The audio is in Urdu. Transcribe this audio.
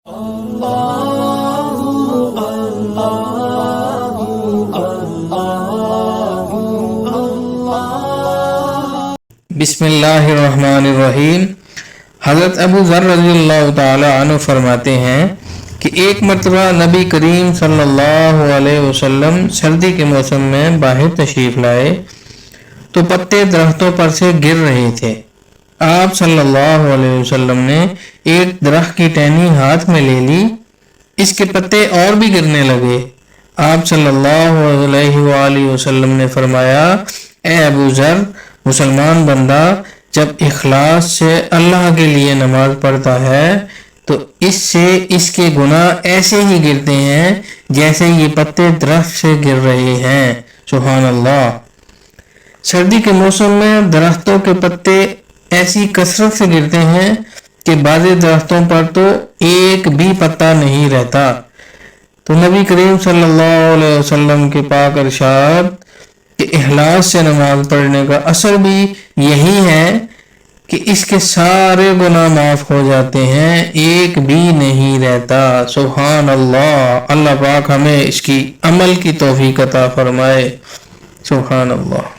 بسم اللہ الرحمن الرحیم۔ حضرت ابو ذر رضی اللہ تعالی عنہ فرماتے ہیں کہ ایک مرتبہ نبی کریم صلی اللہ علیہ وسلم سردی کے موسم میں باہر تشریف لائے تو پتے درختوں پر سے گر رہے تھے۔ آپ صلی اللہ علیہ وسلم نے ایک درخت کی ٹہنی ہاتھ میں لے لی، اس کے پتے اور بھی گرنے لگے۔ آپ صلی اللہ علیہ وآلہ وسلم نے فرمایا، اے ابو ذر، مسلمان بندہ جب اخلاص سے اللہ کے لیے نماز پڑھتا ہے تو اس سے اس کے گناہ ایسے ہی گرتے ہیں جیسے یہ پتے درخت سے گر رہے ہیں۔ سبحان اللہ۔ سردی کے موسم میں درختوں کے پتے ایسی کثرت سے گرتے ہیں کہ بعض درختوں پر تو ایک بھی پتا نہیں رہتا۔ تو نبی کریم صلی اللہ علیہ وسلم کے پاک ارشاد کہ اخلاص سے نماز پڑھنے کا اثر بھی یہی ہے کہ اس کے سارے گناہ معاف ہو جاتے ہیں، ایک بھی نہیں رہتا۔ سبحان اللہ۔ اللہ پاک ہمیں اس کی عمل کی توفیق عطا فرمائے۔ سبحان اللہ۔